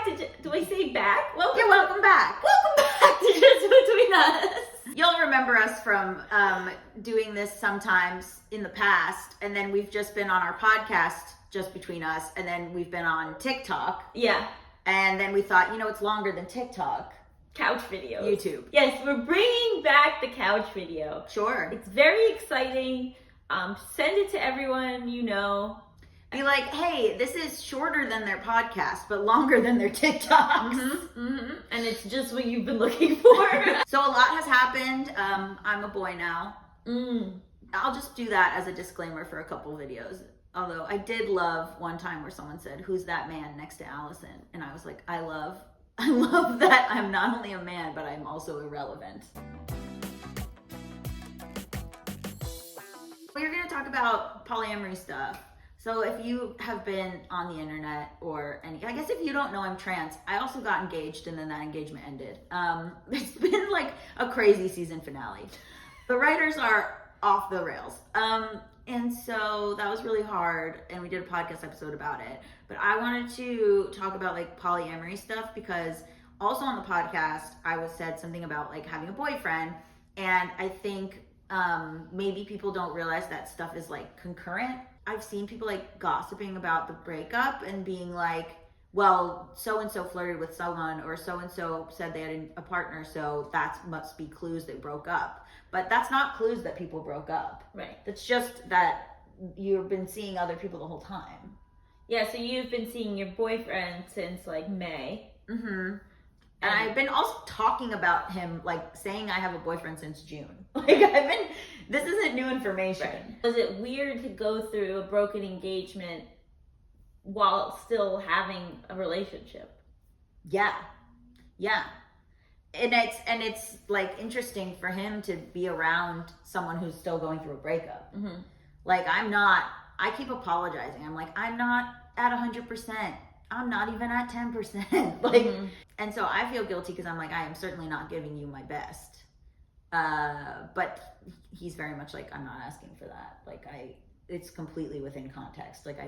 back to, do I say back? Welcome back. Welcome back to Just Between Us. You'll remember us from doing this sometimes in the past, and then we've just been on our podcast, Just Between Us, and then we've been on TikTok. Yeah. And then we thought, it's longer than TikTok. Couch videos. YouTube. Yes, we're bringing back the couch video. Sure. It's very exciting. Send it to everyone you know. Be like, hey, this is shorter than their podcast, but longer than their TikToks. And it's just what you've been looking for. So a lot has happened. I'm a boy now. I'll just do that as a disclaimer for a couple videos. Although I did love one time where someone said, who's that man next to Allison? And I was like, I love that I'm not only a man, but I'm also irrelevant. We're going to talk about polyamory stuff. So if you have been on the internet or I guess if you don't know I'm trans, I also got engaged and then that engagement ended. It's been like a crazy season finale. The writers are off the rails. And so that was really hard and we did a podcast episode about it. But I wanted to talk about like polyamory stuff because also on the podcast, I was said something about like having a boyfriend. And I think maybe people don't realize that stuff is like concurrent. I've seen people like gossiping about the breakup and being like, well, so-and-so flirted with someone or so-and-so said they had a partner, so that must be clues they broke up. But that's not clues that people broke up. Right. That's just that you've been seeing other people the whole time. Yeah, so you've been seeing your boyfriend since like May. And I've been also talking about him, like saying I have a boyfriend since June. This isn't new information. Right. Was it weird to go through a broken engagement while still having a relationship? Yeah. And it's like interesting for him to be around someone who's still going through a breakup. Like I keep apologizing. I'm like, I'm not at 100%. I'm not even at 10%. And so I feel guilty because I'm like, I am certainly not giving you my best. But he's very much like, I'm not asking for that. Like it's completely within context. Like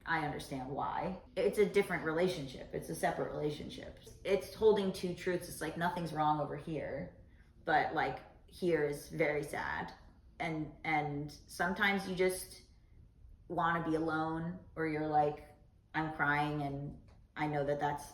I understand why. It's a different relationship. It's a separate relationship. It's holding two truths. It's like nothing's wrong over here, but like here is very sad. And sometimes you just want to be alone, or you're like, I'm crying and I know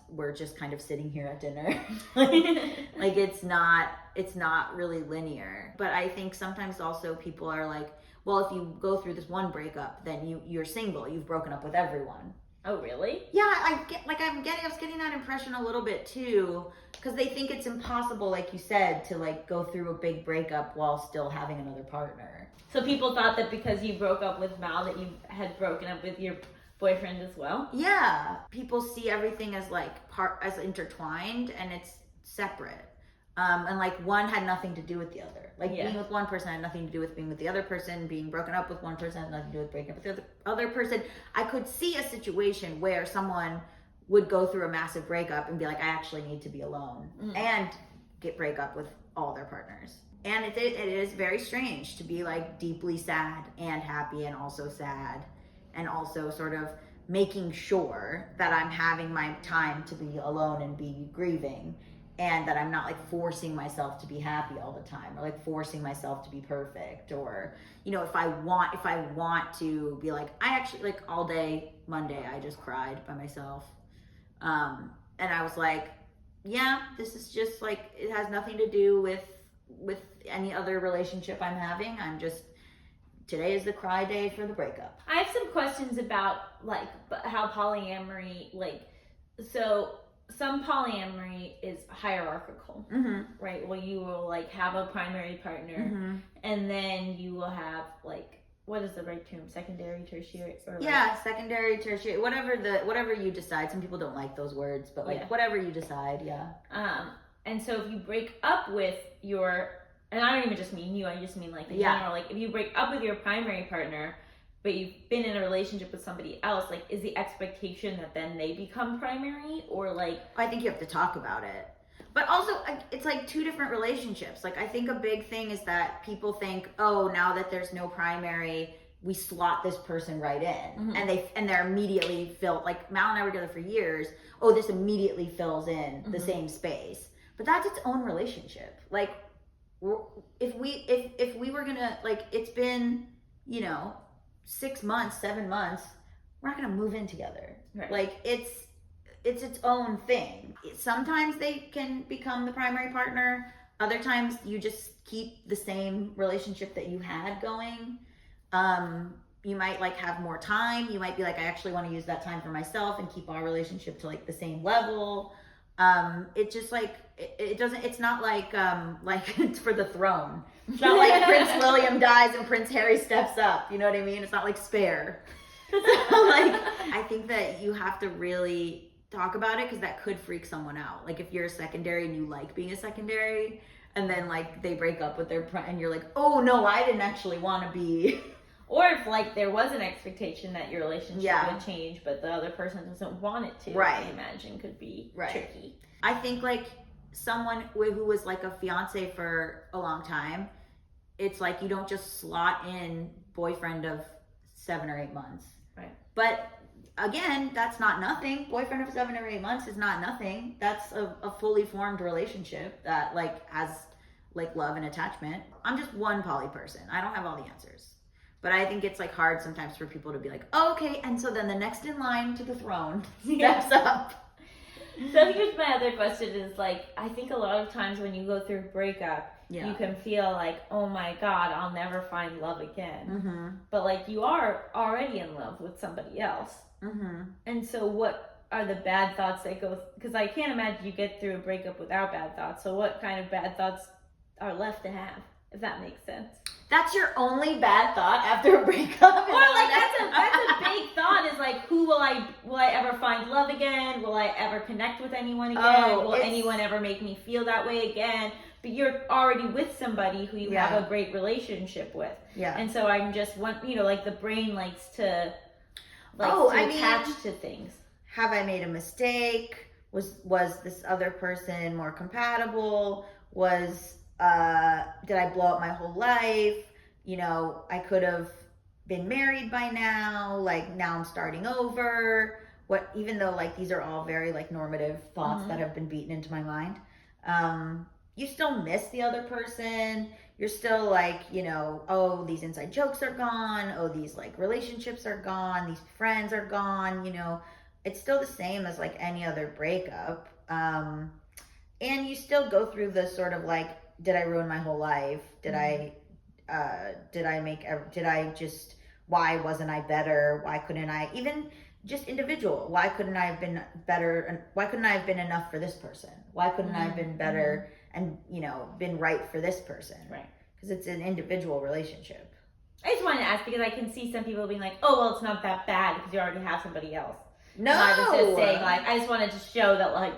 we're just kind of sitting here at dinner. like it's not really linear. But I think sometimes also people are like, well, if you go through this one breakup, then you're single. You've broken up with everyone. Oh, really? Yeah, I was getting that impression a little bit too, because they think it's impossible, like you said, to like go through a big breakup while still having another partner. So people thought that because you broke up with Mal that you had broken up with your boyfriend as well? Yeah. People see everything as like as intertwined and it's separate. And like one had nothing to do with the other. Like being with one person had nothing to do with being with the other person. Being broken up with one person had nothing to do with breaking up with the other person. I could see a situation where someone would go through a massive breakup and be like, I actually need to be alone, and break up with all their partners. And it is very strange to be like deeply sad and happy and also sad, and also sort of making sure that I'm having my time to be alone and be grieving, and that I'm not like forcing myself to be happy all the time, or like forcing myself to be perfect, or if I want to be like, I actually like all day Monday I just cried by myself, and I was like, yeah, this is just like, it has nothing to do with any other relationship I'm having. Today is the cry day for the breakup. I have some questions about like how polyamory, so some polyamory is hierarchical, right? Well, you will like have a primary partner, and then you will have like, what is the right term? Secondary, tertiary, or secondary, tertiary, whatever you decide. Some people don't like those words, but whatever you decide, And so if you break up with and I don't even just mean you, I just mean like in general, like if you break up with your primary partner, but you've been in a relationship with somebody else, like is the expectation that then they become primary, or like? I think you have to talk about it. But also, it's like two different relationships. Like I think a big thing is that people think, oh, now that there's no primary, we slot this person right in, and they're immediately filled. Like Mal and I were together for years. Oh, this immediately fills in the same space, but that's its own relationship. Like, if we were gonna, like, it's been 6 months, 7 months, we're not gonna move in together. Right. Like, it's its own thing. Sometimes they can become the primary partner. Other times you just keep the same relationship that you had going. You might like have more time. You might be like, I actually want to use that time for myself and keep our relationship to like the same level. It just like, it doesn't, it's not like it's for the throne. It's not like Prince William dies and Prince Harry steps up. You know what I mean? It's not like Spare. So like, I think that you have to really talk about it, because that could freak someone out. Like if you're a secondary and you like being a secondary, and then like they break up with their and you're like, oh no, I didn't actually want to be. Or if like there was an expectation that your relationship would change, but the other person doesn't want it to, I imagine could be tricky. I think like someone who was like a fiance for a long time, it's like you don't just slot in boyfriend of 7 or 8 months. Right. But again, that's not nothing. Boyfriend of 7 or 8 months is not nothing. That's a fully formed relationship that like has like love and attachment. I'm just one poly person. I don't have all the answers. But I think it's like hard sometimes for people to be like, oh, okay, and so then the next in line to the throne steps up. So here's my other question is like, I think a lot of times when you go through a breakup, you can feel like, oh my God, I'll never find love again. But like you are already in love with somebody else. And so what are the bad thoughts that go, because I can't imagine you get through a breakup without bad thoughts. So what kind of bad thoughts are left to have, if that makes sense? That's your only bad thought after a breakup? Or like that's a big thought, is like, will I ever find love again? Will I ever connect with anyone again? Will anyone ever make me feel that way again? But you're already with somebody who you have a great relationship with. Yeah. And so I'm just like the brain likes to attach to things. Have I made a mistake? Was this other person more compatible? Did I blow up my whole life? I could have been married by now. Like now I'm starting over. Even though like these are all very like normative thoughts that have been beaten into my mind. You still miss the other person. You're still like, oh, these inside jokes are gone. Oh, these like relationships are gone. These friends are gone. It's still the same as like any other breakup. And you still go through the sort of like, did I ruin my whole life? Why wasn't I better? Why couldn't I, even just individual, why couldn't I have been better? Why couldn't I have been enough for this person? Why couldn't I have been better and, been right for this person? Right. Because it's an individual relationship. I just wanted to ask because I can see some people being like, oh, well, it's not that bad because you already have somebody else. No. And I was just saying, like, I just wanted to show that, like,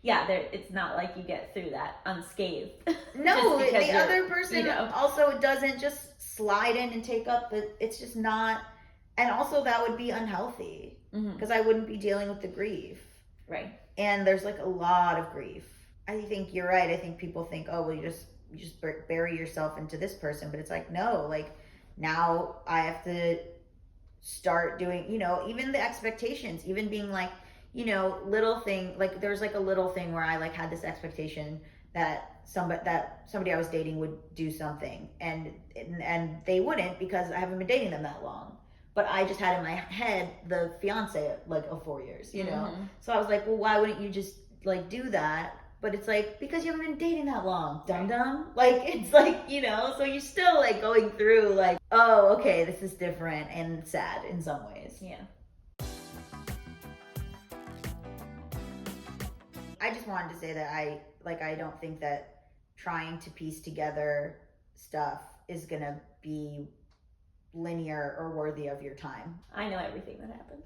it's not like you get through that unscathed. No, the other person also doesn't just slide in and take up it's just not, and also that would be unhealthy because I wouldn't be dealing with the grief. Right. And there's like a lot of grief. I think you're right. I think people think, oh, well, you just bury yourself into this person, but it's like, no, like now I have to start doing, even the expectations, even being like, little thing, like there's like a little thing where I like had this expectation that somebody I was dating would do something and they wouldn't because I haven't been dating them that long. But I just had in my head the fiance like of 4 years, So I was like, well, why wouldn't you just like do that? But it's like, because you haven't been dating that long, dum-dum. Like, it's like, so you're still like going through like, oh, okay, this is different and sad in some ways. Yeah. I just wanted to say that I don't think that trying to piece together stuff is gonna be linear or worthy of your time. I know everything that happened.